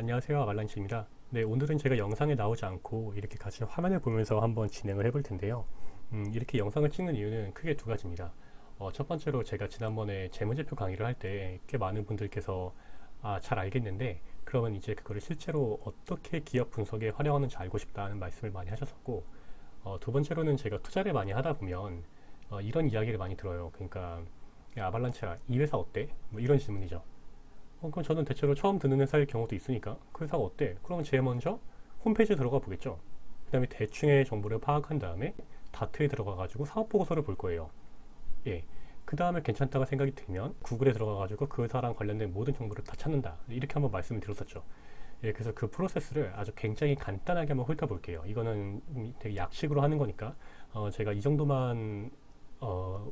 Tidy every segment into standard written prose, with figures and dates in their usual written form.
안녕하세요, 아발란치입니다. 네, 오늘은 제가 영상에 나오지 않고 이렇게 같이 화면을 보면서 한번 진행을 해볼 텐데요. 이렇게 영상을 찍는 이유는 크게 두 가지입니다. 첫 번째로 제가 지난번에 재무제표 강의를 할 때 꽤 많은 분들께서 잘 알겠는데 그러면 이제 그거를 실제로 어떻게 기업 분석에 활용하는지 알고 싶다는 말씀을 많이 하셨었고, 두 번째로는 제가 투자를 많이 하다 보면 이런 이야기를 많이 들어요. 그러니까 야, 아발란치야, 이 회사 어때? 뭐 이런 질문이죠. 그럼 저는 대체로 처음 듣는 회사일 경우도 있으니까 그 회사가 어때? 그러면 제일 먼저 홈페이지에 들어가 보겠죠. 그 다음에 대충의 정보를 파악한 다음에 다트에 들어가 가지고 사업 보고서를 볼 거예요. 예. 그 다음에 괜찮다가 생각이 들면 구글에 들어가 가지고 그 회사랑 관련된 모든 정보를 다 찾는다. 이렇게 한번 말씀을 드렸었죠. 예, 그래서 그 프로세스를 아주 굉장히 간단하게 한번 훑어볼게요. 이거는 되게 약식으로 하는 거니까 제가 이 정도만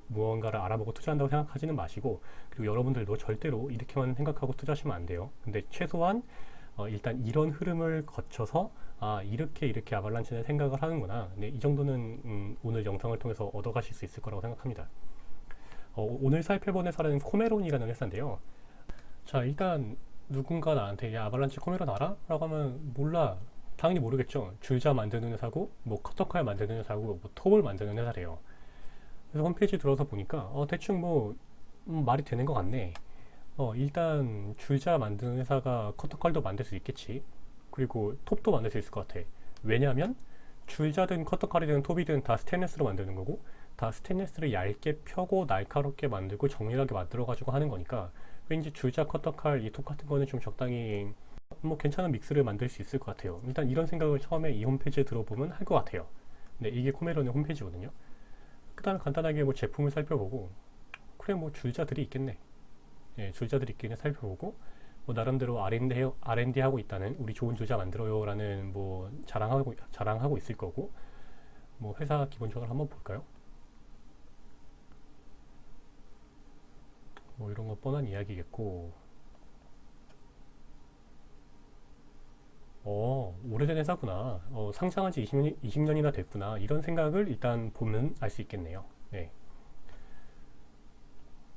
무언가를 알아보고 투자한다고 생각하지는 마시고, 그리고 여러분들도 절대로 이렇게만 생각하고 투자하시면 안 돼요. 근데 최소한 일단 이런 흐름을 거쳐서 이렇게 아발란치는 생각을 하는구나. 네, 이 정도는 오늘 영상을 통해서 얻어가실 수 있을 거라고 생각합니다. 오늘 살펴본 회사는 코메론이라는 회사인데요. 자, 일단 누군가 나한테 야, 아발란치 코메론 알아? 라고 하면 몰라. 당연히 모르겠죠. 줄자 만드는 회사고 뭐 커터칼 만드는 회사고 뭐 톱을 만드는 회사래요. 그래서 홈페이지 들어서 보니까 대충 뭐 말이 되는 것 같네. 일단 줄자 만드는 회사가 커터칼도 만들 수 있겠지. 그리고 톱도 만들 수 있을 것 같아. 왜냐하면 줄자든 커터칼이든 톱이든 다 스테인리스로 만드는 거고, 다 스테인리스를 얇게 펴고 날카롭게 만들고 정밀하게 만들어 가지고 하는 거니까 왠지 줄자, 커터칼, 이 톱 같은 거는 좀 적당히 뭐 괜찮은 믹스를 만들 수 있을 것 같아요. 일단 이런 생각을 처음에 이 홈페이지에 들어보면 할 것 같아요. 네, 이게 코메론의 홈페이지거든요. 그 다음에 간단하게 뭐 제품을 살펴보고, 그래 뭐 줄자들이 있겠네. 예, 줄자들이 있겠네 살펴보고, 뭐 나름대로 R&D 하고 있다는, 우리 좋은 줄자 만들어요라는 뭐 자랑하고 있을 거고, 뭐 회사 기본적으로 한번 볼까요? 뭐 이런 거 뻔한 이야기겠고, 오래된 회사구나. 상장한 지 20년이나 됐구나. 이런 생각을 일단 보면 알 수 있겠네요. 네.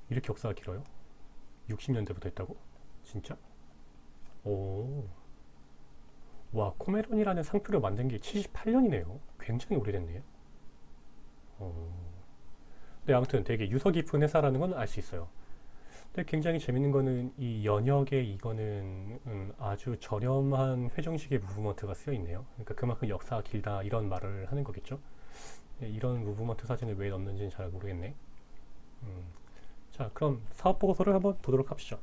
이렇게 역사가 길어요? 60년대부터 했다고? 진짜? 오, 와, 코메론이라는 상표를 만든 게 78년이네요. 굉장히 오래됐네요. 어, 근데 아무튼 되게 유서 깊은 회사라는 건 알 수 있어요. 근데 굉장히 재밌는 거는 이 연역에 이거는 아주 저렴한 회정식의 무브먼트가 쓰여 있네요. 그러니까 그만큼 역사가 길다 이런 말을 하는 거겠죠. 네, 이런 무브먼트 사진을 왜 넣는지는 잘 모르겠네. 음, 자, 그럼 사업 보고서를 한번 보도록 합시다.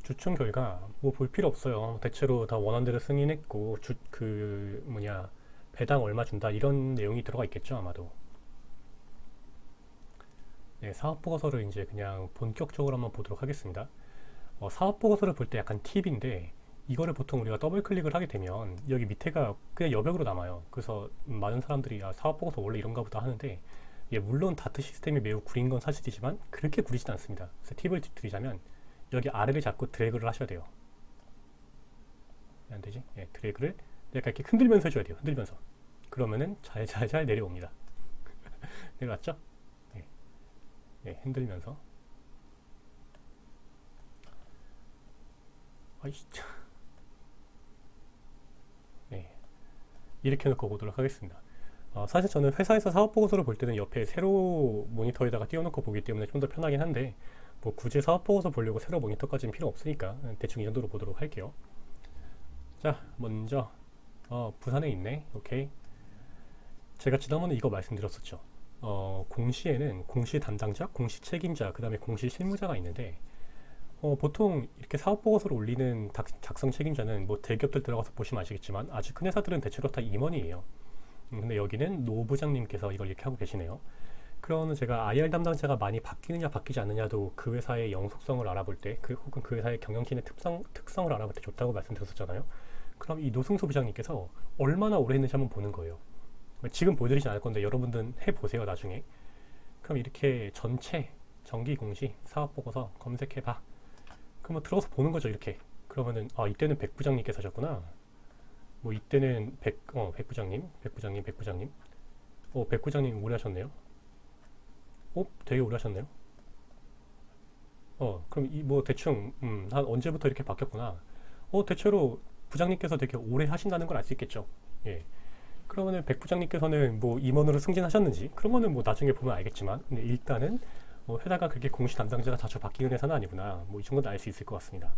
주총 결과 뭐 볼 필요 없어요. 대체로 다 원안대로 승인했고 그 뭐냐, 배당 얼마 준다 이런 내용이 들어가 있겠죠 아마도. 네, 사업 보고서를 이제 그냥 본격적으로 한번 보도록 하겠습니다. 사업 보고서를 볼 때 약간 팁인데, 이거를 보통 우리가 더블 클릭을 하게 되면 여기 밑에가 그냥 여백으로 남아요. 그래서 많은 사람들이 사업 보고서 원래 이런가 보다 하는데, 물론 다트 시스템이 매우 구린 건 사실이지만 그렇게 구리진 않습니다. 그래서 팁을 드리자면 여기 아래를 잡고 드래그를 하셔야 돼요. 안 되지? 예, 드래그를 약간 이렇게 흔들면서 해줘야 돼요. 흔들면서. 그러면은 잘 내려옵니다. 내려왔죠? 예, 예, 흔들면서. 아이씨, 예, 이렇게 놓고 보도록 하겠습니다. 사실 저는 회사에서 사업 보고서를 볼 때는 옆에 세로 모니터에다가 띄워놓고 보기 때문에 좀 더 편하긴 한데, 뭐 굳이 사업 보고서 보려고 세로 모니터까지는 필요 없으니까 대충 이 정도로 보도록 할게요. 자, 먼저 부산에 있네. 오케이. 제가 지난번에 이거 말씀드렸었죠. 공시에는 공시 담당자, 공시 책임자, 그 다음에 공시 실무자가 있는데, 보통 이렇게 사업 보고서를 올리는 작성 책임자는 뭐 대기업들 들어가서 보시면 아시겠지만 아주 큰 회사들은 대체로 다 임원이에요. 근데 여기는 노 부장님께서 이걸 이렇게 하고 계시네요. 그러면 제가 IR 담당자가 많이 바뀌느냐 바뀌지 않느냐도 그 회사의 영속성을 알아볼 때, 혹은 그 회사의 경영진의 특성을 알아볼 때 좋다고 말씀드렸었잖아요. 그럼 이 노승수 부장님께서 얼마나 오래 했는지 한번 보는 거예요. 지금 보여드리진 않을 건데 여러분들은 해보세요 나중에. 그럼 이렇게 전체 정기공시 사업보고서 검색해봐. 그럼 뭐 들어가서 보는 거죠 이렇게. 그러면은 이때는 백 부장님께서 하셨구나. 뭐 이때는 백 부장님. 백 부장님 오래 하셨네요. 되게 오래 하셨네요. 그럼 이 뭐 대충 한 언제부터 이렇게 바뀌었구나. 대체로 부장님께서 되게 오래 하신다는 걸 알 수 있겠죠. 예. 그러면은 백 부장님께서는 뭐 임원으로 승진하셨는지 그런 거는 뭐 나중에 보면 알겠지만 근데 일단은 회사가 그렇게 공시 담당자가 자주 바뀌는 회사는 아니구나. 뭐 이 정도는 알 수 있을 것 같습니다.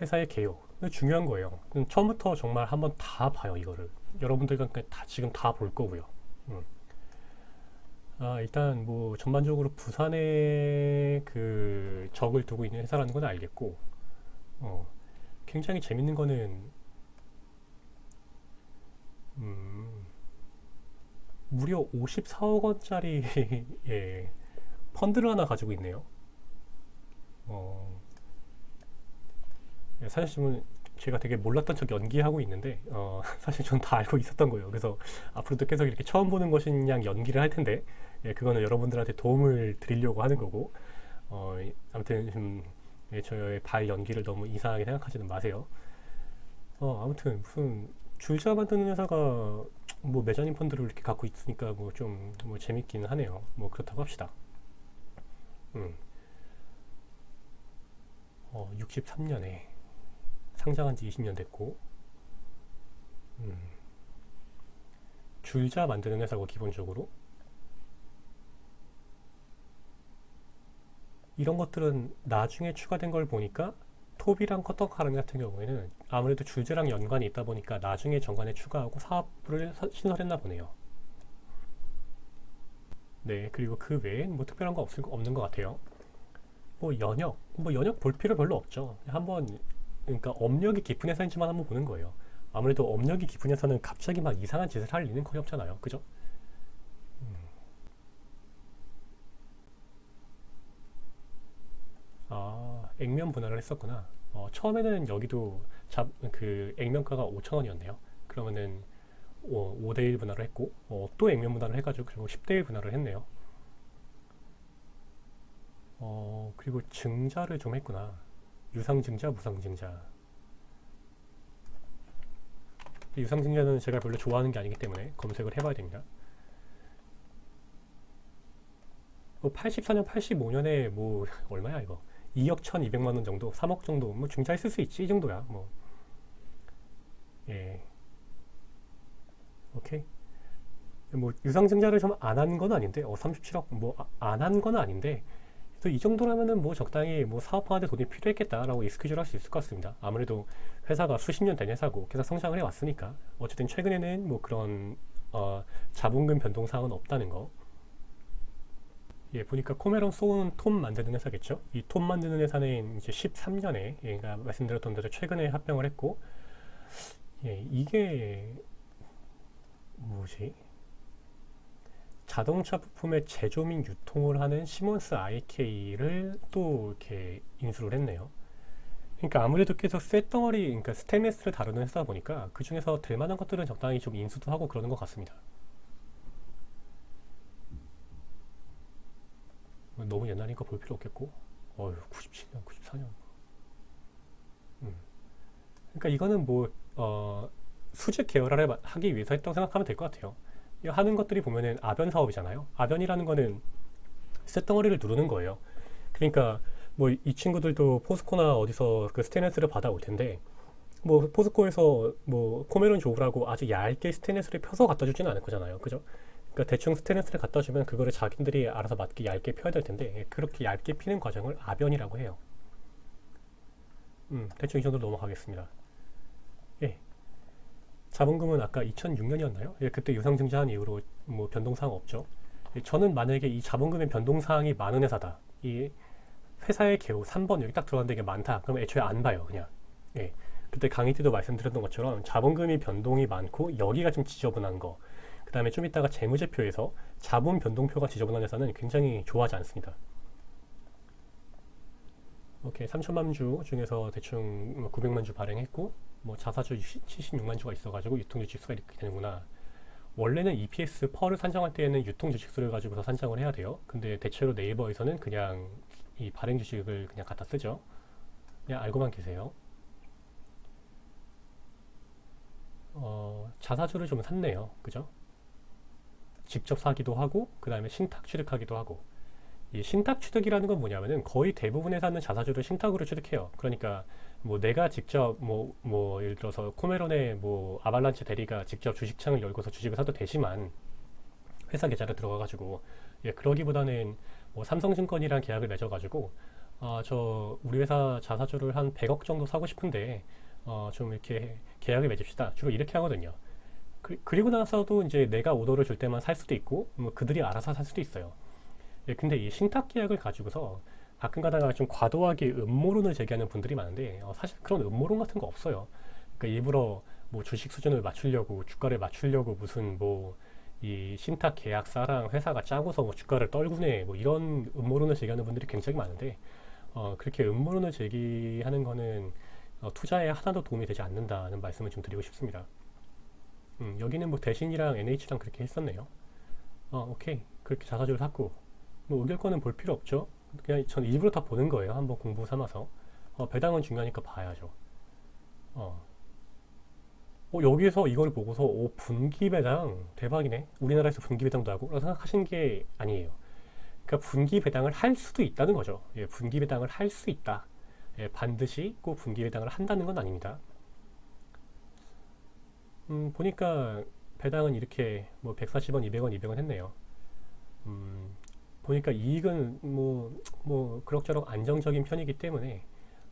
회사의 개요. 중요한 거예요. 처음부터 정말 한번 다 봐요, 이거를. 여러분들과 다 지금 다 볼 거고요. 음. 일단 뭐 전반적으로 부산에 그 적을 두고 있는 회사라는 건 알겠고, 굉장히 재밌는 거는 음, 무려 54억 원짜리 예, 펀드를 하나 가지고 있네요. 어, 사실 지금 제가 되게 몰랐던 척 연기하고 있는데 사실 전 다 알고 있었던 거예요. 그래서 앞으로도 계속 이렇게 처음 보는 것인 양 연기를 할 텐데 그거는 여러분들한테 도움을 드리려고 하는 거고 아무튼 저의 발 연기를 너무 이상하게 생각하지는 마세요. 아무튼 무슨 줄자 만드는 회사가 뭐 메자닌 펀드를 이렇게 갖고 있으니까 뭐 좀 뭐 재밌기는 하네요. 뭐 그렇다고 합시다. 음, 63년에 상장한 지 20년 됐고 음, 줄자 만드는 회사고 기본적으로 이런 것들은 나중에 추가된 걸 보니까 톱이랑 커터카른 같은 경우에는 아무래도 줄자랑 연관이 있다 보니까 나중에 정관에 추가하고 사업부를 신설했나 보네요. 네, 그리고 그 외엔 뭐 특별한 거 없는 것 같아요. 뭐 연역 볼 필요 별로 없죠. 한번 그러니까 업력이 깊은 회사인지만 한번 보는 거예요. 아무래도 업력이 깊은 회사는 갑자기 막 이상한 짓을 할 리는 거의 없잖아요. 그죠? 액면 분할을 했었구나. 처음에는 여기도 그 액면가가 5천 원이었네요. 그러면은 5대1 분할을 했고 또 액면 분할을 해가지고 그리고 10대1 분할을 했네요. 그리고 증자를 좀 했구나. 유상증자, 무상증자. 유상증자는 제가 별로 좋아하는 게 아니기 때문에 검색을 해봐야 됩니다. 84년, 85년에 뭐 얼마야 이거? 2억 1,200만 원 정도, 3억 정도 뭐 증자했을 수 있지 이 정도야. 뭐 예, 오케이. 뭐 유상증자를 좀 안 한 건 아닌데, 37억 뭐 안 한 건 아닌데, 또 이 정도라면은 뭐 적당히 뭐 사업하는데 돈이 필요했겠다라고 익스큐즈를 할 수 있을 것 같습니다. 아무래도 회사가 수십 년 된 회사고 계속 성장을 해왔으니까 어쨌든 최근에는 뭐 그런 자본금 변동 사항은 없다는 거. 예, 보니까 코메론 소운 톰 만드는 회사겠죠. 이 톰 만드는 회사는 이제 13년에 얘가 말씀드렸던 대로 최근에 합병을 했고, 예, 이게 뭐지? 자동차 부품의 제조 및 유통을 하는 시몬스 IK를 또 이렇게 인수를 했네요. 그러니까 아무래도 계속 쇳덩어리, 그러니까 스테인리스를 다루는 회사다 보니까 그 중에서 될 만한 것들은 적당히 좀 인수도 하고 그러는 것 같습니다. 너무 옛날이니까 볼 필요 없겠고, 97년, 94년. 음. 그러니까 이거는 뭐 수직 계열화를 하기 위해서 했다고 생각하면 될 것 같아요. 이 하는 것들이 보면은 아변 사업이잖아요. 아변이라는 거는 쇳덩어리를 누르는 거예요. 그러니까 뭐 이 친구들도 포스코나 어디서 그 스테인레스를 받아올 텐데 뭐 포스코에서 뭐 코메론 좋으라고 아주 얇게 스테인레스를 펴서 갖다 주지는 않을 거잖아요. 그죠? 그러니까 대충 스테인레스를 갖다 주면 그거를 자기들이 알아서 맞게 얇게 펴야 될 텐데 그렇게 얇게 피는 과정을 아변이라고 해요. 대충 이 정도로 넘어가겠습니다. 예. 자본금은 아까 2006년이었나요? 예, 그때 유상증자한 이후로 뭐 변동사항 없죠. 예, 저는 만약에 이 자본금의 변동사항이 많은 회사다. 이 회사의 개요 3번 여기 딱 들어갔는데 이게 많다. 그럼 애초에 안 봐요. 그냥. 예. 그때 강의 때도 말씀드렸던 것처럼 자본금이 변동이 많고 여기가 좀 지저분한 거. 그 다음에 좀 이따가 재무제표에서 자본 변동표가 지저분한 회사는 굉장히 좋아하지 않습니다. 오케이. 3천만 주 중에서 대충 900만 주 발행했고 뭐 자사주 76만 주가 있어가지고 유통주식수가 이렇게 되는구나. 원래는 EPS 펄을 산정할 때에는 유통주식수를 가지고서 산정을 해야 돼요. 근데 대체로 네이버에서는 그냥 이 발행 주식을 그냥 갖다 쓰죠. 그냥 알고만 계세요. 자사주를 좀 샀네요. 그죠? 직접 사기도 하고 그 다음에 신탁 취득하기도 하고 이 신탁 취득이라는 건 뭐냐면은 거의 대부분의 사는 자사주를 신탁으로 취득해요. 그러니까 뭐 내가 직접 뭐 예를 들어서 코메론의 뭐 아발란체 대리가 직접 주식창을 열고서 주식을 사도 되지만 회사 계좌를 들어가가지고 예, 그러기보다는 뭐 삼성증권이랑 계약을 맺어가지고 저 우리 회사 자사주를 한 100억 정도 사고 싶은데 좀 이렇게 계약을 맺읍시다. 주로 이렇게 하거든요. 그리고 나서도 이제 내가 오더를 줄 때만 살 수도 있고 뭐 그들이 알아서 살 수도 있어요. 예, 근데 이 신탁 계약을 가지고서 가끔 가다가 좀 과도하게 음모론을 제기하는 분들이 많은데 사실 그런 음모론 같은 거 없어요. 그러니까 일부러 뭐 주식 수준을 맞추려고 주가를 맞추려고 무슨 뭐 이 신탁 계약사랑 회사가 짜고서 뭐 주가를 떨구네 뭐 이런 음모론을 제기하는 분들이 굉장히 많은데 그렇게 음모론을 제기하는 거는 투자에 하나도 도움이 되지 않는다는 말씀을 좀 드리고 싶습니다. 여기는 뭐 대신이랑 NH랑 그렇게 했었네요. 오케이. 그렇게 자사주를 샀고 뭐 의결권은 볼 필요 없죠. 그냥 전 일부러 다 보는 거예요. 한번 공부 삼아서. 배당은 중요하니까 봐야죠. 어. 여기서 이걸 보고서 분기 배당 대박이네. 우리나라에서 분기 배당도 하고 라고 생각하신 게 아니에요. 그러니까 분기 배당을 할 수도 있다는 거죠. 예, 분기 배당을 할 수 있다. 예, 반드시 꼭 분기 배당을 한다는 건 아닙니다. 보니까 배당은 이렇게 뭐 140원, 200원, 200원 했네요. 음, 보니까 이익은 뭐 그럭저럭 안정적인 편이기 때문에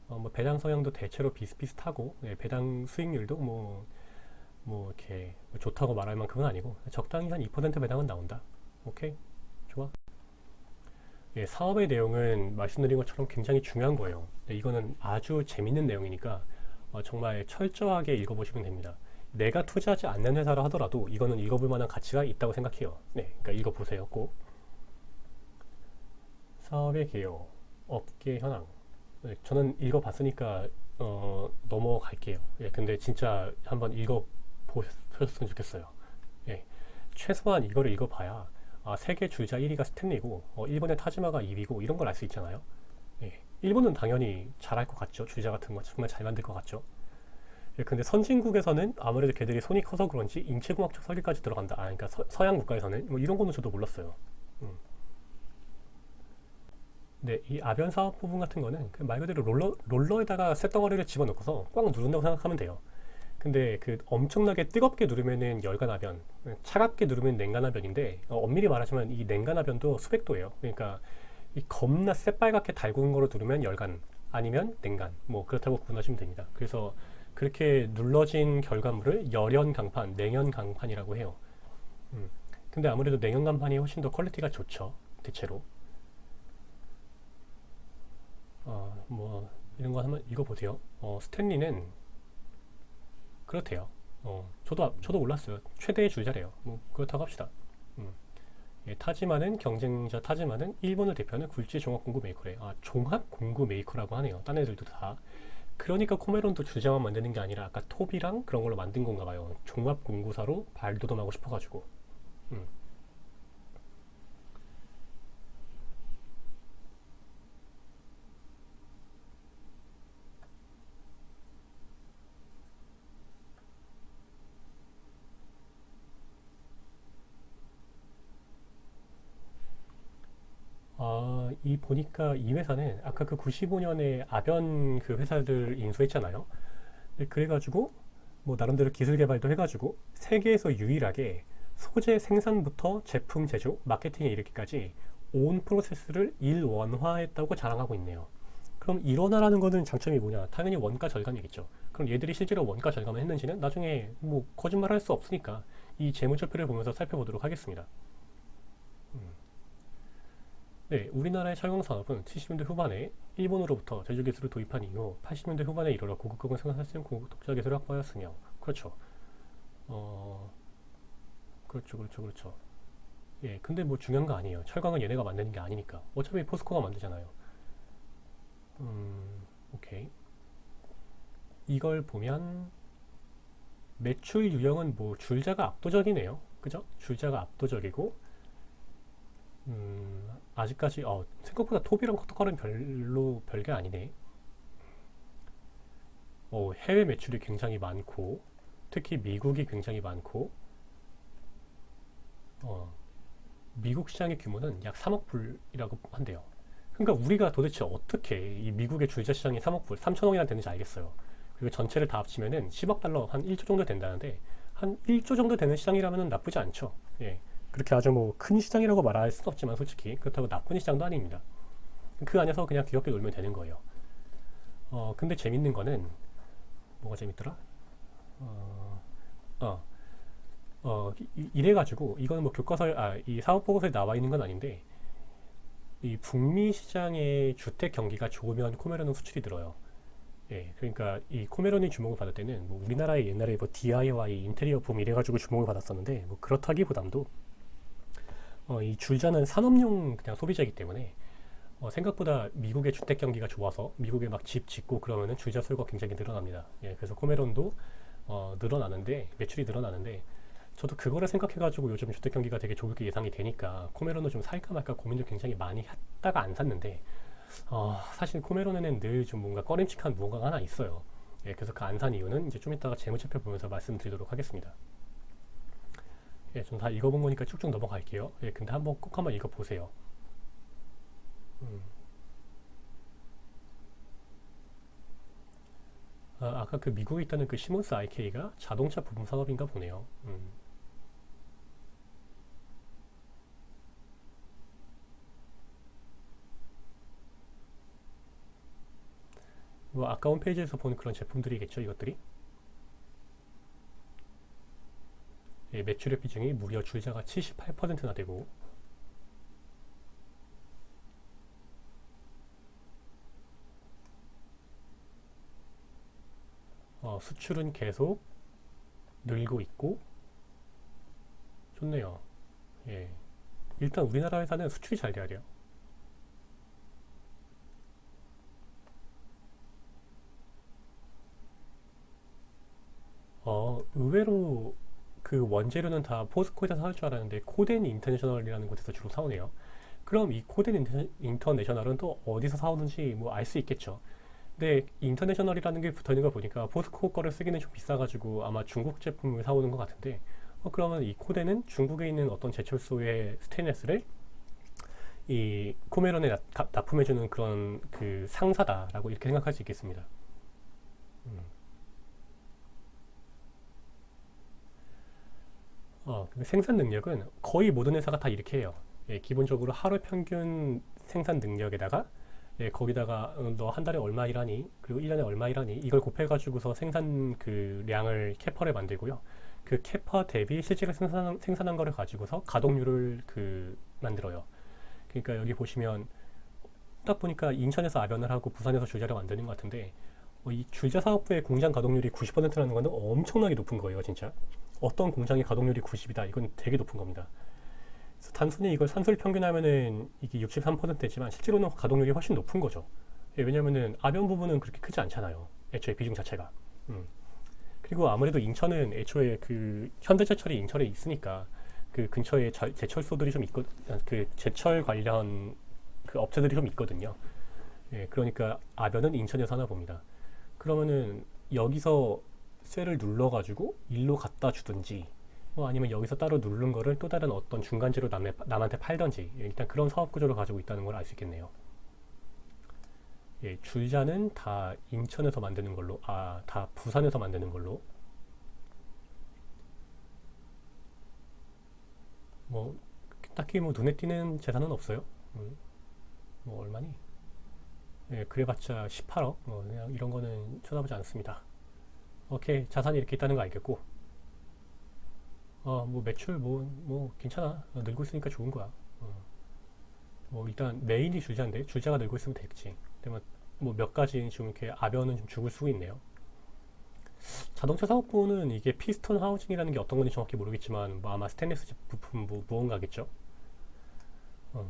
뭐 배당 성향도 대체로 비슷비슷하고 예, 배당 수익률도 뭐 이렇게 뭐 좋다고 말할 만큼은 아니고 적당히 한 2% 배당은 나온다. 오케이, 좋아. 예, 사업의 내용은 말씀드린 것처럼 굉장히 중요한 거예요. 이거는 아주 재밌는 내용이니까 정말 철저하게 읽어보시면 됩니다. 내가 투자하지 않는 회사라 하더라도 이거는 읽어볼 만한 가치가 있다고 생각해요. 네, 그러니까 읽어보세요, 꼭. 사업의 개요, 업계 현황. 네, 저는 읽어봤으니까 넘어갈게요. 예, 근데 진짜 한번 읽어보셨으면 좋겠어요. 예, 최소한 이거를 읽어봐야 세계 주자 1위가 스탠리고 일본의 타지마가 2위고 이런 걸 알 수 있잖아요. 예, 일본은 당연히 잘할 것 같죠. 주자 같은 거 정말 잘 만들 것 같죠. 예, 근데 선진국에서는 아무래도 걔들이 손이 커서 그런지 인체공학적 설계까지 들어간다. 그러니까 서양 국가에서는 뭐 이런 거는 저도 몰랐어요. 음. 네, 이 아변 사업 부분 같은 거는 그말 그대로 롤러에다가 쇳덩어리를 집어넣고서 꽉 누른다고 생각하면 돼요. 근데 그 엄청나게 뜨겁게 누르면은 열간아변, 차갑게 누르면 냉간아변인데 엄밀히 말하자면 이 냉간아변도 수백 도예요. 그러니까 이 겁나 새빨갛게 달군 거로 누르면 열간, 아니면 냉간, 뭐 그렇다고 구분하시면 됩니다. 그래서 그렇게 눌러진 결과물을 열연 강판, 냉연 강판이라고 해요. 음. 근데 아무래도 냉연 강판이 훨씬 더 퀄리티가 좋죠. 대체로. 뭐 이런 거 한번 읽어보세요. 스탠리는 그렇대요. 저도 몰랐어요. 최대의 줄자래요. 뭐 그렇다고 합시다. 음. 예, 타지마는 경쟁자 타지마는 일본을 대표하는 굴지 종합 공구 메이커래. 종합 공구 메이커라고 하네요. 딴 애들도 다. 그러니까 코메론도 주자만 만드는 게 아니라 아까 톱이랑 그런 걸로 만든 건가 봐요. 종합 공구사로 발돋움하고 싶어가지고. 음. 이 보니까 이 회사는 아까 그 95년에 아변 그 회사들 인수했잖아요. 네, 그래가지고 뭐 나름대로 기술 개발도 해가지고 세계에서 유일하게 소재 생산부터 제품 제조, 마케팅에 이르기까지 온 프로세스를 일원화했다고 자랑하고 있네요. 그럼 일원화라는 거는 장점이 뭐냐? 당연히 원가 절감이겠죠. 그럼 얘들이 실제로 원가 절감을 했는지는 나중에 뭐 거짓말 할 수 없으니까 이 재무제표를 보면서 살펴보도록 하겠습니다. 네, 우리나라의 철강 산업은 70년대 후반에 일본으로부터 제조 기술을 도입한 이후 80년대 후반에 이르러 고급가공 생산할 수 있는 고급 독자 기술을 확보하였으며, 그렇죠. 어, 그렇죠, 그렇죠, 그렇죠. 예, 근데 뭐 중요한 거 아니에요. 철강은 얘네가 만드는 게 아니니까. 어차피 포스코가 만들잖아요. 오케이. 이걸 보면 매출 유형은 뭐 줄자가 압도적이네요. 그죠? 줄자가 압도적이고, 아직까지 생각보다 톱이랑 커터칼은 별로 별게 아니네. 해외 매출이 굉장히 많고, 특히 미국이 굉장히 많고, 어, 미국 시장의 규모는 약 3억 불이라고 한대요. 그러니까 우리가 도대체 어떻게 이 미국의 줄자 시장이 3억 불, 3천억이나 되는지 알겠어요. 그리고 전체를 다 합치면은 10억 달러, 한 1조 정도 된다는데, 한 1조 정도 되는 시장이라면 나쁘지 않죠. 예. 그렇게 아주 뭐 큰 시장이라고 말할 수는 없지만 솔직히 그렇다고 나쁜 시장도 아닙니다. 그 안에서 그냥 귀엽게 놀면 되는 거예요. 근데 재밌는 거는 뭐가 재밌더라? 어, 어, 이래가지고 이거는 뭐 교과서에 이 사업 보고서에 나와 있는 건 아닌데 이 북미 시장의 주택 경기가 좋으면 코메론은 수출이 늘어요. 예, 그러니까 이 코메론이 주목을 받을 때는 뭐 우리나라의 옛날에 뭐 DIY 인테리어 붐 이래가지고 주목을 받았었는데 뭐 그렇다기보담도 이 줄자는 산업용 그냥 소비재이기 때문에 생각보다 미국의 주택 경기가 좋아서 미국에 막 집 짓고 그러면은 줄자 수요가 굉장히 늘어납니다. 예, 그래서 코메론도 늘어나는데 매출이 늘어나는데 저도 그거를 생각해가지고 요즘 주택 경기가 되게 좋게 예상이 되니까 코메론을 좀 살까 말까 고민을 굉장히 많이 했다가 안 샀는데 사실 코메론에는 늘 좀 뭔가 꺼림칙한 무언가가 하나 있어요. 예, 그래서 그 안 산 이유는 이제 좀 이따가 재무제표 보면서 말씀드리도록 하겠습니다. 예, 좀 다 읽어본 거니까 쭉쭉 넘어갈게요. 예, 근데 꼭 한번 읽어보세요. 음. 아까 그 미국에 있다는 그 시몬스 IK가 자동차 부품 산업인가 보네요. 뭐 아까 홈페이지에서 본 그런 제품들이겠죠, 이것들이? 예, 매출의 비중이 무려 줄자가 78%나 되고 수출은 계속 늘고 있고 좋네요. 예. 일단 우리나라 회사는 수출이 잘 돼야 돼요. 의외로 그 원재료는 다 포스코에서 사올 줄 알았는데 코덴 인터내셔널이라는 곳에서 주로 사오네요. 그럼 이 코덴 인터내셔널은 또 어디서 사오는지 뭐 알 수 있겠죠. 근데 인터내셔널이라는 게 붙어 있는 걸 보니까 포스코 거를 쓰기는 좀 비싸가지고 아마 중국 제품을 사오는 것 같은데 그러면 이 코덴은 중국에 있는 어떤 제철소의 스테인레스를 이 코메론에 납품해주는 그런 그 상사다라고 이렇게 생각할 수 있겠습니다. 음. 근데 생산 능력은 거의 모든 회사가 다 이렇게 해요. 예, 기본적으로 하루 평균 생산 능력에다가 예, 거기다가 너 한 달에 얼마 일하니? 그리고 1년에 얼마 일하니? 이걸 곱해가지고서 생산 그 량을 캐퍼를 만들고요. 그 캐퍼 대비 실제로 생산한 거를 가지고서 가동률을 그 만들어요. 그러니까 여기 보시면 딱 보니까 인천에서 압연을 하고 부산에서 줄자를 만드는 것 같은데 이 줄자 사업부의 공장 가동률이 90%라는 거는 엄청나게 높은 거예요, 진짜. 어떤 공장의 가동률이 90이다. 이건 되게 높은 겁니다. 그래서 단순히 이걸 산술 평균하면은 이게 63%지만 실제로는 가동률이 훨씬 높은 거죠. 예, 왜냐면은 압연 부분은 그렇게 크지 않잖아요. 애초에 비중 자체가. 음. 그리고 아무래도 인천은 애초에 그 현대제철이 인천에 있으니까 그 근처에 제철소들이 좀 있고 그 제철 관련 그 업체들이 좀 있거든요. 예, 그러니까 압연은 인천에서 하나 봅니다. 그러면은 여기서 쇠를 눌러가지고 일로 갖다 주든지 뭐 아니면 여기서 따로 누른 거를 또 다른 어떤 중간재로 남한테 팔던지 예, 일단 그런 사업 구조를 가지고 있다는 걸 알 수 있겠네요. 예, 줄자는 다 인천에서 만드는 걸로 다 부산에서 만드는 걸로 뭐 딱히 뭐 눈에 띄는 재산은 없어요. 뭐 얼마니? 예, 그래봤자 18억 그냥 이런 거는 쳐다보지 않습니다. 오케이 자산이 이렇게 있다는 거 알겠고 뭐 매출 뭐 괜찮아. 늘고 있으니까 좋은 거야. 뭐 일단 메인이 줄자인데 줄자가 늘고 있으면 되겠지. 근데 뭐몇 가지 좀 이렇게 아변은 좀 죽을 수가 있네요. 자동차 사업부는 이게 피스톤 하우징이라는 게 어떤 건지 정확히 모르겠지만 뭐 아마 스테인리스 부품 뭐 무언가겠죠.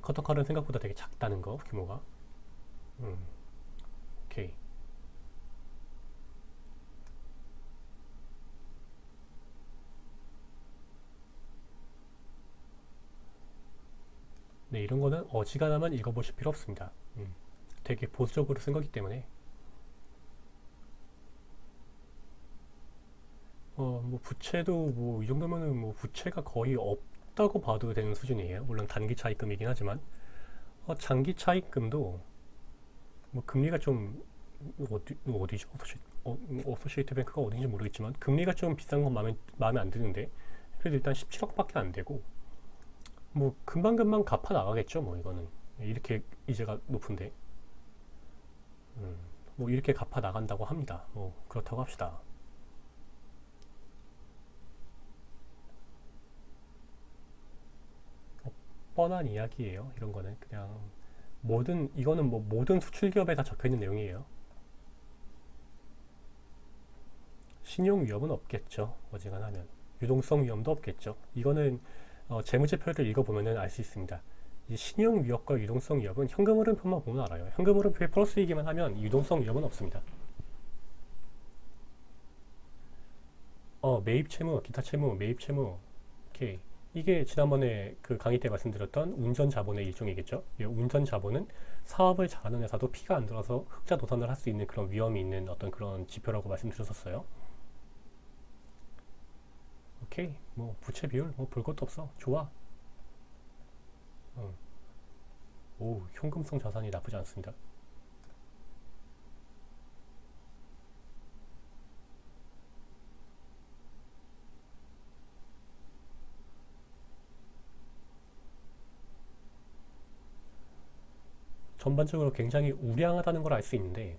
커터칼은 생각보다 되게 작다는 거 규모가. 음, 오케이. 네, 이런 거는 어지간하면 읽어보실 필요 없습니다. 되게 보수적으로 쓴 거기 때문에 뭐 부채도 뭐 이 정도면은 뭐 부채가 거의 높다고 봐도 되는 수준이에요. 물론 단기 차입금이긴 하지만 장기 차입금도 뭐 금리가 좀 어디죠? 어소시에이트 뱅크가 어딘지 모르겠지만 금리가 좀 비싼 건 마음에 안 드는데 그래도 일단 17억밖에 안 되고 뭐 금방금방 갚아 나가겠죠. 뭐 이거는 이렇게 이자가 높은데 뭐 이렇게 갚아 나간다고 합니다. 뭐 그렇다고 합시다. 뻔한 이야기예요. 이런 거는 그냥 이거는 뭐 모든 수출 기업에 다 적혀 있는 내용이에요. 신용 위험은 없겠죠. 어지간하면 유동성 위험도 없겠죠. 이거는 재무제표를 읽어보면 알 수 있습니다. 이 신용 위협과 유동성 위협은 현금 흐름표만 보면 알아요. 현금 흐름표에 플러스이기만 하면 유동성 위협은 없습니다. 매입 채무, 기타 채무, 매입 채무, 오케이. 이게 지난번에 그 강의 때 말씀드렸던 운전 자본의 일종이겠죠. 이 운전 자본은 사업을 잘하는 회사도 피가 안 들어서 흑자 도산을 할 수 있는 그런 위험이 있는 어떤 그런 지표라고 말씀드렸었어요. 오케이. 뭐 부채 비율 뭐 볼 것도 없어. 좋아. 어. 오, 현금성 자산이 나쁘지 않습니다. 전반적으로 굉장히 우량하다는 걸 알 수 있는데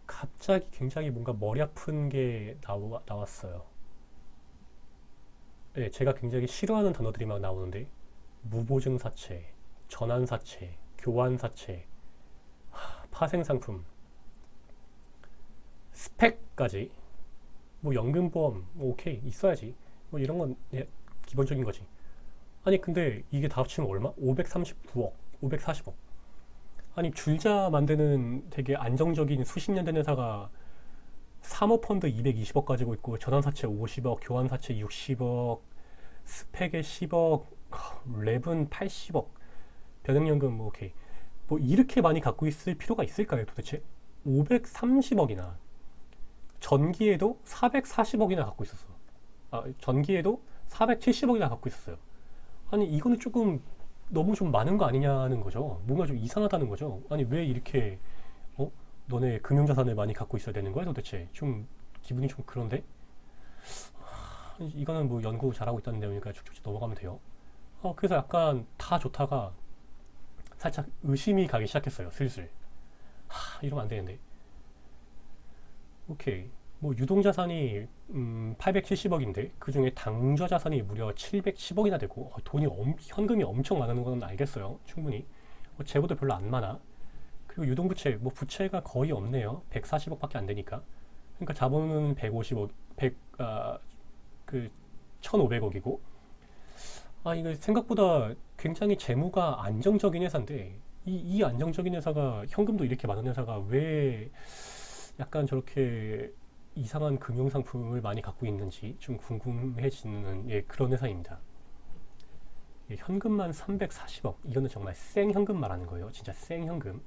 갑자기 굉장히 뭔가 머리 아픈 게 나왔어요. 네, 제가 굉장히 싫어하는 단어들이 막 나오는데 무보증 사채, 전환 사채, 교환 사채, 파생 상품, 스펙까지 뭐 연금보험 뭐 오케이 있어야지 뭐 이런 건 예, 기본적인 거지. 아니 근데 이게 다 합치면 얼마? 539억, 540억. 아니 줄자 만드는 되게 안정적인 수십 년 된 회사가 사모펀드 220억 가지고 있고 전환사채 50억, 교환사채 60억, 스펙에 10억, 랩은 80억, 변액연금 뭐 오케이. 뭐 이렇게 많이 갖고 있을 필요가 있을까요 도대체? 530억이나 전기에도 440억이나 갖고 있었어. 전기에도 470억이나 갖고 있었어요. 아니 이거는 조금 너무 좀 많은 거 아니냐는 거죠. 뭔가 좀 이상하다는 거죠. 아니 왜 이렇게 어? 너네 금융자산을 많이 갖고 있어야 되는 거야 도대체? 좀 기분이 좀 그런데? 이거는 뭐 연구 잘하고 있다는 내용이니까 쭉쭉 넘어가면 돼요. 그래서 약간 다 좋다가 살짝 의심이 가기 시작했어요. 슬슬. 이러면 안 되는데. 오케이. 뭐 유동자산이 870억인데 그 중에 당좌자산이 무려 710억이나 되고 현금이 엄청 많은 건 알겠어요. 충분히. 재고도 별로 안 많아. 그리고 유동부채, 뭐 부채가 거의 없네요. 140억밖에 안 되니까. 그러니까 자본은 150억, 1,500억이고. 이거 생각보다 굉장히 재무가 안정적인 회사인데 이 안정적인 회사가 현금도 이렇게 많은 회사가 왜 약간 저렇게 이상한 금융상품을 많이 갖고 있는지 좀 궁금해지는 그런 회사입니다. 현금만 340억. 이거는 정말 생현금 말하는 거예요. 진짜 생현금.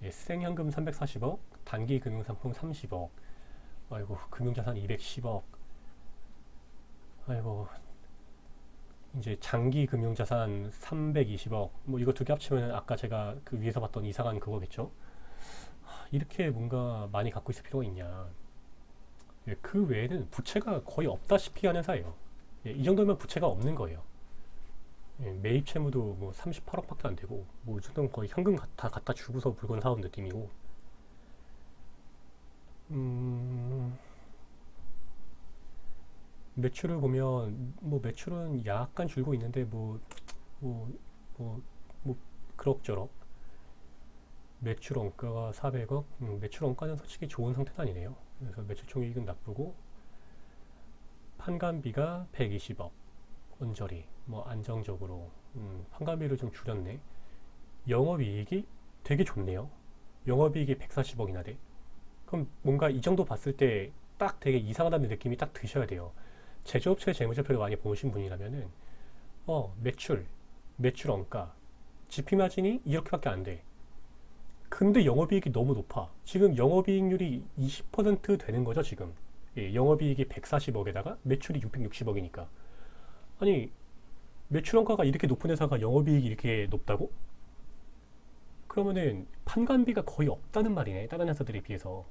생현금 340억, 단기 금융상품 30억. 아이고, 금융자산 210억. 아이고, 이제 장기 금융자산 320억. 뭐 이거 두 개 합치면 아까 제가 그 위에서 봤던 이상한 그거겠죠. 이렇게 뭔가 많이 갖고 있을 필요가 있냐. 그 외에는 부채가 거의 없다시피 하는 회사예요. 이 정도면 부채가 없는 거예요. 매입 채무도 뭐 38억밖에 안 되고, 뭐 이 정도면 거의 현금 다 갖다 주고서 물건 사온 느낌이고. 매출을 보면 뭐 매출은 약간 줄고 있는데 뭐, 뭐, 뭐 그럭저럭. 매출 원가가 400억. 매출 원가는 솔직히 좋은 상태는 아니네요. 그래서 매출 총이익은 나쁘고 판관비가 120억. 언저리 뭐 안정적으로 판관비를 좀 줄였네. 영업이익이 되게 좋네요. 영업이익이 140억이나 돼. 그럼 뭔가 이 정도 봤을 때 딱 되게 이상하다는 느낌이 딱 드셔야 돼요. 제조업체 재무제표를 많이 보신 분이라면은 매출 원가 GP 마진이 이렇게밖에 안 돼. 근데 영업이익이 너무 높아. 지금 영업이익률이 20% 되는 거죠, 지금. 예, 영업이익이 140억에다가 매출이 660억이니까. 아니, 매출 원가가 이렇게 높은 회사가 영업이익이 이렇게 높다고? 그러면은 판관비가 거의 없다는 말이네, 다른 회사들에 비해서.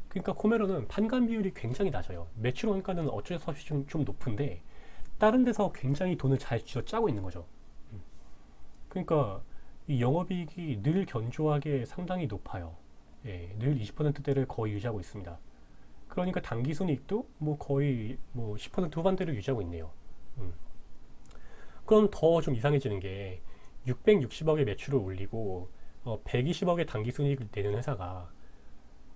그러니까 코메로는 판관 비율이 굉장히 낮아요. 매출 원가는 어쩔 수 없이 좀 높은데 다른 데서 굉장히 돈을 잘 쥐어 짜고 있는 거죠. 그러니까 이 영업이익이 늘 견조하게 상당히 높아요. 예, 늘 20%대를 거의 유지하고 있습니다. 그러니까 당기순이익도 뭐 거의 뭐 10% 후반대를 유지하고 있네요. 그럼 더 좀 이상해지는 게 660억의 매출을 올리고 120억의 당기순이익을 내는 회사가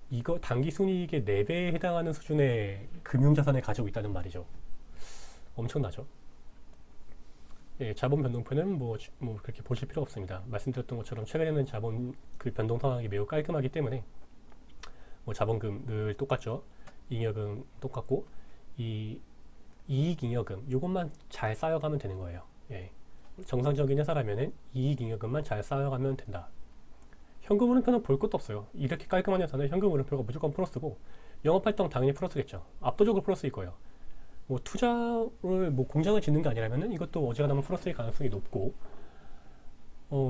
이거 당기순이익의 4배에 해당하는 수준의 금융자산을 가지고 있다는 말이죠. 엄청나죠? 예, 자본 변동표는 뭐 그렇게 보실 필요 없습니다. 말씀드렸던 것처럼 최근에는 자본 그 변동 상황이 매우 깔끔하기 때문에 뭐 자본금 늘 똑같죠. 잉여금 똑같고 이 이익잉여금 이것만 잘 쌓여가면 되는 거예요. 예. 정상적인 회사라면은 이익잉여금만 잘 쌓여가면 된다. 현금 흐름표는 볼 것도 없어요. 이렇게 깔끔한 회사는 현금 흐름표가 무조건 플러스고 영업활동 당연히 플러스겠죠. 압도적으로 플러스일 거예요. 뭐 투자를 뭐 공장을 짓는 게 아니라면은 이것도 어지간하면 플러스일 가능성이 높고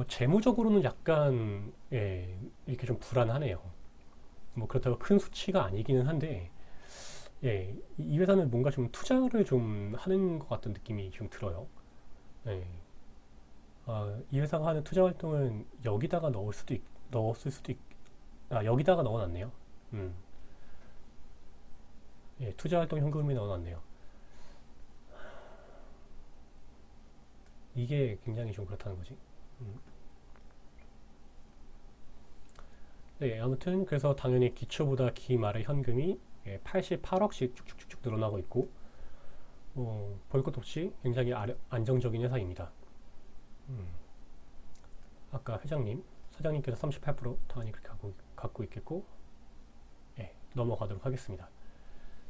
재무적으로는 약간 예, 이렇게 좀 불안하네요. 뭐 그렇다고 큰 수치가 아니기는 한데 예, 이 회사는 뭔가 좀 투자를 좀 하는 것 같은 느낌이 좀 들어요. 예. 이 회사가 하는 투자 활동은 여기다가 넣었을 수도 여기다가 넣어놨네요. 음. 예, 투자 활동 현금에 넣어놨네요. 이게 굉장히 좀 그렇다는 거지. 음. 네, 아무튼 그래서 당연히 기초보다 기말의 현금이 88억씩 쭉쭉쭉쭉 늘어나고 있고 볼 것 없이 굉장히 안정적인 회사입니다. 음. 아까 사장님께서 38% 당연히 그렇게 갖고 있겠고 넘어가도록 하겠습니다.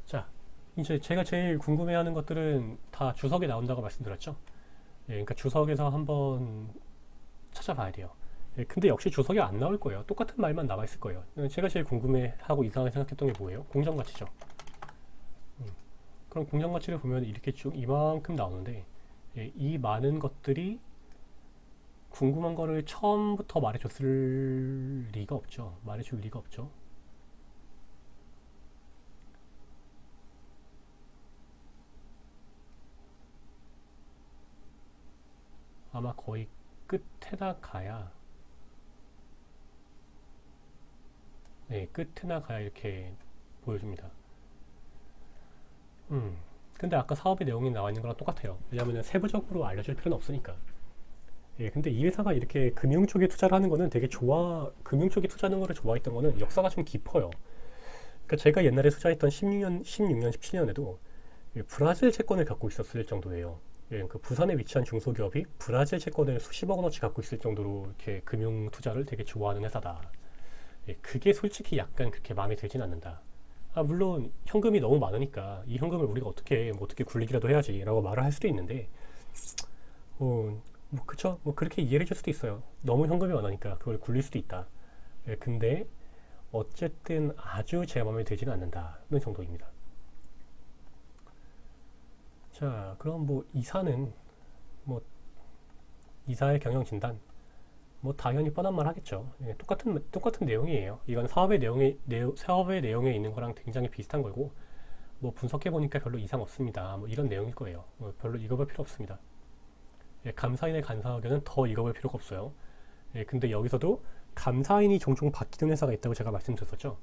자, 이제 제가 제일 궁금해하는 것들은 다 주석에 나온다고 말씀드렸죠. 예, 그러니까 주석에서 한번 찾아봐야 돼요. 예, 근데 역시 주석이 안 나올 거예요. 똑같은 말만 나와 있을 거예요. 제가 제일 궁금해하고 이상하게 생각했던 게 뭐예요? 공정 가치죠. 그럼 공정 가치를 보면 이렇게 쭉 이만큼 나오는데 이 많은 것들이 궁금한 거를 처음부터 말해줄 리가 없죠. 아마 거의 끝에다 가야 끝에나 가야 이렇게 보여줍니다. 근데 아까 사업의 내용이 나와 있는 거랑 똑같아요. 왜냐하면 세부적으로 알려줄 필요는 없으니까. 예, 근데 이 회사가 이렇게 금융 쪽에 투자를 하는 거는 금융 쪽에 투자하는 거를 좋아했던 거는 역사가 좀 깊어요. 그러니까 제가 옛날에 투자했던 16년, 17년에도 브라질 채권을 갖고 있었을 정도예요. 예, 그 부산에 위치한 중소기업이 브라질 채권을 수십억 원어치 갖고 있을 정도로 이렇게 금융 투자를 되게 좋아하는 회사다. 예, 그게 솔직히 약간 그렇게 마음에 들진 않는다. 물론 현금이 너무 많으니까 이 현금을 우리가 어떻게 굴리기라도 해야지라고 말을 할 수도 있는데, 뭐 그쵸? 뭐 그렇게 이해를 해줄 수도 있어요. 너무 현금이 많으니까 그걸 굴릴 수도 있다. 예, 근데 어쨌든 아주 제 마음에 들지는 않는다는 정도입니다. 자, 그럼 뭐 뭐 이사의 경영 진단 뭐 당연히 뻔한 말 하겠죠. 예, 똑같은 내용이에요. 이건 사업의 내용에 있는 거랑 굉장히 비슷한 거고 뭐 분석해 보니까 별로 이상 없습니다. 뭐 이런 내용일 거예요. 뭐 별로 읽어볼 필요 없습니다. 예, 감사인의 간사 의견은 더 읽어볼 필요가 없어요. 예, 근데 여기서도 감사인이 종종 바뀌는 회사가 있다고 제가 말씀드렸었죠.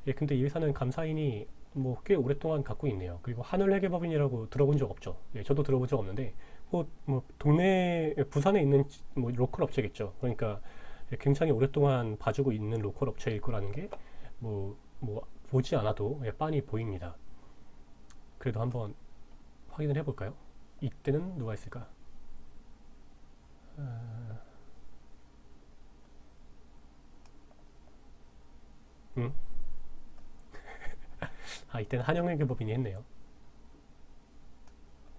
예, 근데 이 회사는 감사인이 뭐 꽤 오랫동안 갖고 있네요. 그리고 한울회계법인이라고 들어본 적 없죠. 예, 저도 들어본 적 없는데 뭐 동네 부산에 있는 뭐 로컬 업체겠죠. 그러니까 굉장히 오랫동안 봐주고 있는 로컬 업체일 거라는 게 뭐 보지 않아도 빤히 보입니다. 그래도 한번 확인을 해볼까요? 이때는 누가 있을까? 음? 이때는 한영회계법인이 했네요.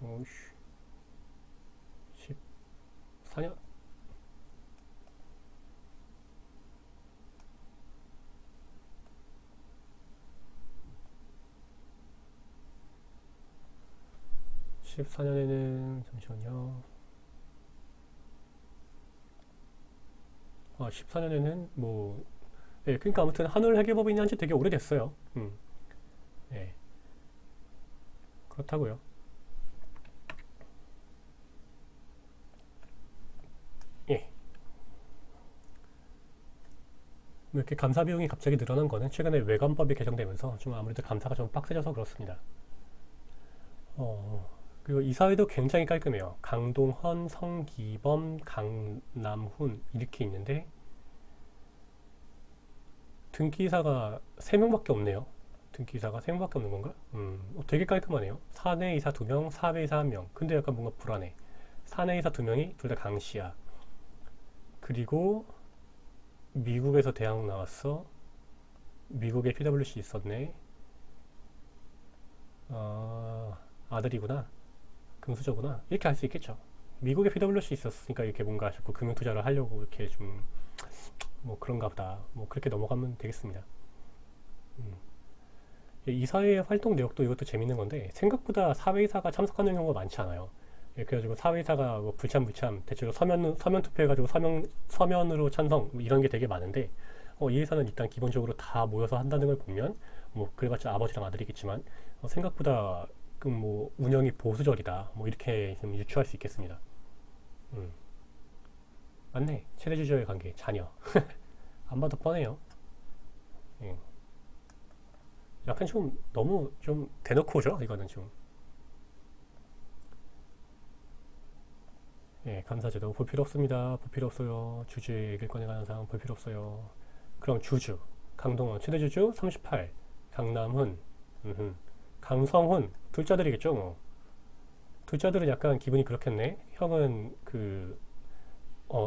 오씨, 14년? 14년에는 잠시만요. 14년에는 뭐 예, 그러니까 아무튼 한올 회계법인이 한지 되게 오래됐어요. 예, 그렇다고요. 예. 뭐 이렇게 감사 비용이 갑자기 늘어난 거는 최근에 외관법이 개정되면서 좀 아무래도 감사가 좀 빡세져서 그렇습니다. 그리고 이사회도 굉장히 깔끔해요. 강동헌, 성기범, 강남훈 이렇게 있는데 등기이사가 3명밖에 없네요. 등기이사가 3명밖에 없는 건가? 되게 깔끔하네요. 사내이사 2명, 사외이사 1명. 근데 약간 뭔가 불안해. 사내이사 2명이 둘 다 강씨야. 그리고 미국에서 대학 나왔어. 미국에 PwC 있었네. 아들이구나. 금수저구나. 이렇게 할 수 있겠죠. 미국에 PwC 있었으니까 이렇게 뭔가 자꾸 금융 투자를 하려고 이렇게 좀 뭐 그런가 보다. 뭐 그렇게 넘어가면 되겠습니다. 음. 이사회의 활동 내역도 이것도 재밌는 건데 생각보다 사회이사가 참석하는 경우가 많지 않아요. 그래가지고 사회이사가 뭐 불참 대체로 서면 투표해가지고 서면으로 찬성 뭐 이런 게 되게 많은데 이 회사는 일단 기본적으로 다 모여서 한다는 걸 보면 뭐 그래봤자 아버지랑 아들이겠지만 생각보다 그 뭐 운영이 보수적이다 뭐 이렇게 좀 유추할 수 있겠습니다. 음. 맞네. 최대주주의 관계 자녀 안 봐도 뻔해요. 예. 약간 좀 너무 좀 대놓고죠 이거는 좀. 예, 감사제도 볼 필요 없습니다. 볼 필요 없어요. 주주의 얘기권에 관한 사항 볼 필요 없어요. 그럼 주주 강동원 최대주주 38 강남훈 강성훈 둘째들이겠죠 뭐. 둘째들은 약간 기분이 그렇겠네. 형은 그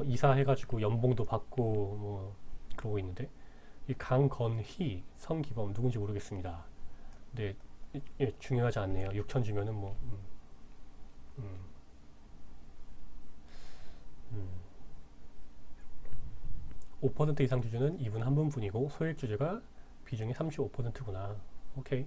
이사해가지고 연봉도 받고 뭐 그러고 있는데 이 강건희 성기범 누군지 모르겠습니다. 근데 예, 중요하지 않네요. 6천 주면은 뭐 음, 음. 5% 이상 주주는 이분 한 분뿐이고 소액 주주가 비중이 35%구나. 오케이.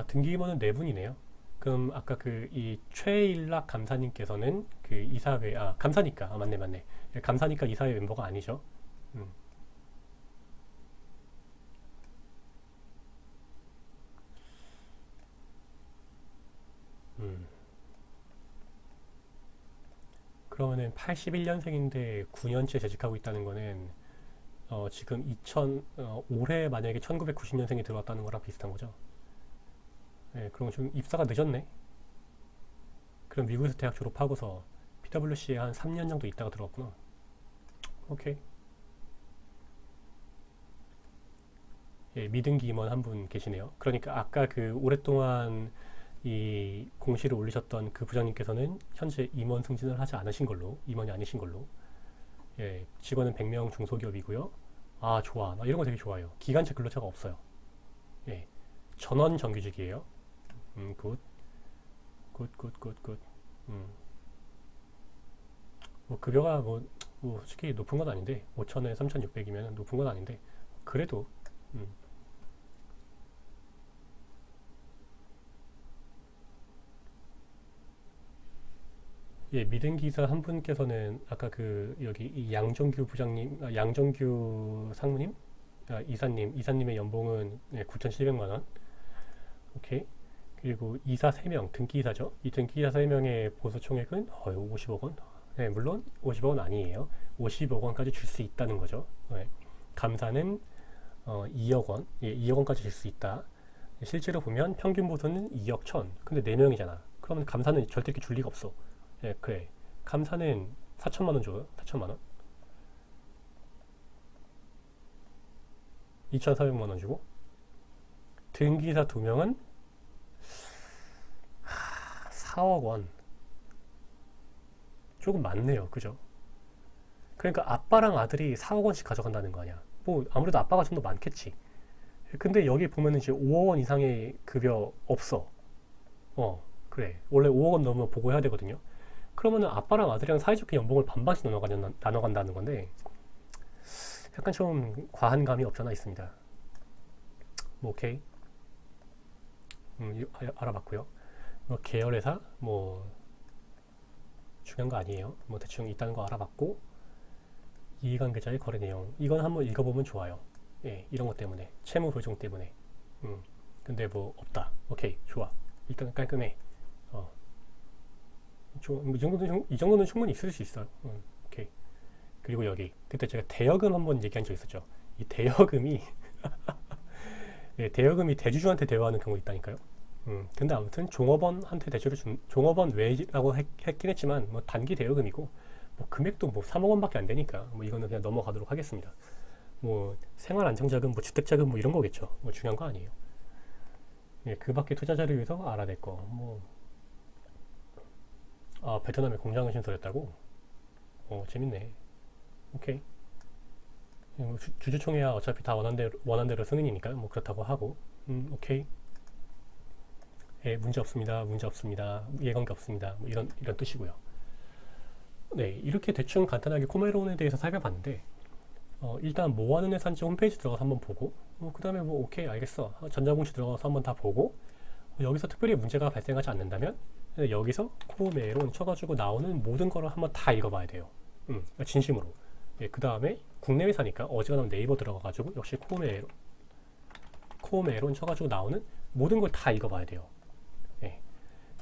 등기임원은 네 분이네요. 그럼 아까 그 이 최일락 감사님께서는 그 이사회 감사니까 맞네 감사니까 이사회 멤버가 아니죠. 음, 음. 그러면은 81년생인데 9년째 재직하고 있다는 거는 지금 올해 만약에 1990년생이 들어왔다는 거랑 비슷한 거죠. 네, 그럼 좀 입사가 늦었네. 그럼 미국에서 대학 졸업하고서 PwC에 한 3년 정도 있다가 들어왔구나. 오케이. 예, 미등기 임원 한 분 계시네요. 그러니까 아까 그 오랫동안 이 공시를 올리셨던 그 부장님께서는 현재 임원 승진을 하지 않으신 걸로, 임원이 아니신 걸로. 예, 직원은 100명 중소기업이고요. 좋아. 나 이런 거 되게 좋아요. 기간제 근로자가 없어요. 예, 전원 정규직이에요. 굿, 굿. 음, 뭐 급여가 뭐 솔직히 높은 건 아닌데 5천에 3,600이면 높은 건 아닌데 그래도 음, 예, 미등 기사 한 분께서는 아까 그 여기 이 양정규 부장님, 양정규 상무님, 이사님의 연봉은 9,700만 원. 오케이. 그리고 이사 3명, 등기이사죠. 이 등기이사 3명의 보수 총액은 50억 원. 네, 물론 50억 원 아니에요. 50억 원까지 줄 수 있다는 거죠. 네. 감사는 2억 원, 2억 원까지 줄 수 있다. 실제로 보면 평균 보수는 2억 천. 근데 4명이잖아. 그러면 감사는 절대 이렇게 줄 리가 없어. 예, 그래. 감사는 4천만 원 줘요. 4천만 원. 2,400만 원 주고 등기사 2명은 4억 원. 조금 많네요. 그죠? 그러니까 아빠랑 아들이 4억 원씩 가져간다는 거 아니야. 뭐 아무래도 아빠가 좀 더 많겠지. 근데 여기 보면은 이제 5억 원 이상의 급여 없어. 그래. 원래 5억 원 넘으면 보고해야 되거든요. 그러면은 아빠랑 아들이랑 사이좋게 연봉을 반반씩 나눠간다는 건데 약간 좀 과한 감이 없잖아 있습니다. 뭐 오케이. 알아봤고요. 뭐 계열회사 뭐 중요한 거 아니에요. 뭐 대충 있다는 거 알아봤고 이해관계자의 거래 내용 이건 한번 읽어보면 좋아요. 예, 이런 것 때문에 채무 불종 때문에. 근데 뭐 없다. 오케이, 좋아. 일단 깔끔해. 이 정도는 충분히 있을 수 있어요. 오케이. 그리고 여기 그때 제가 대여금 한번 얘기한 적 있었죠. 이 대여금이 예, 대여금이 대주주한테 대여하는 경우 있다니까요. 근데 아무튼 종업원한테 대출을 준 종업원 외라고 했긴 했지만 뭐 단기 대여금이고 뭐 금액도 뭐 3억 원밖에 안 되니까 뭐 이거는 그냥 넘어가도록 하겠습니다. 뭐 생활 안정자금, 뭐 주택자금 뭐 이런 거겠죠. 뭐 중요한 거 아니에요. 예, 그 밖에 투자자를 위해서 알아낼 거. 뭐 베트남에 공장을 신설했다고? 재밌네. 오케이. 뭐 주주총회야 어차피 다 원한 대로 승인이니까 뭐 그렇다고 하고. 오케이. 예, 문제 없습니다. 문제 없습니다. 이해관계 없습니다. 뭐 이런 뜻이고요. 네, 이렇게 대충 간단하게 코메론에 대해서 살펴봤는데 일단 뭐 하는 회사인지 홈페이지 들어가서 한번 보고 그 다음에 뭐 오케이 알겠어 전자공시 들어가서 한번 다 보고 여기서 특별히 문제가 발생하지 않는다면 여기서 코메론 쳐가지고 나오는 모든 거를 한번 다 읽어봐야 돼요. 진심으로. 예, 그 다음에 국내 회사니까 어지간하면 네이버 들어가가지고 역시 코메론 쳐가지고 나오는 모든 걸 다 읽어봐야 돼요. 예.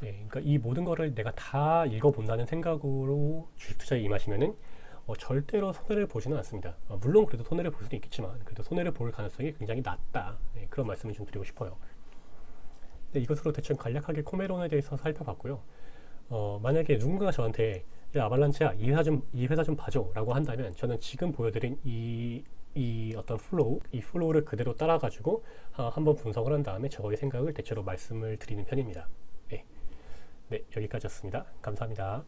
예, 그러니까 이 모든 거를 내가 다 읽어본다는 생각으로 주식 투자에 임하시면은 절대로 손해를 보지는 않습니다. 물론 그래도 손해를 볼 수도 있겠지만 그래도 손해를 볼 가능성이 굉장히 낮다. 예, 그런 말씀을 좀 드리고 싶어요. 네, 이것으로 대충 간략하게 코메론에 대해서 살펴봤고요. 만약에 누군가가 저한테 야 아발란치야 이 회사 좀 봐줘 라고 한다면 저는 지금 보여드린 이 어떤 이 플로우를 그대로 따라가지고 한번 분석을 한 다음에 저의 생각을 대체로 말씀을 드리는 편입니다. 네, 네 여기까지였습니다. 감사합니다.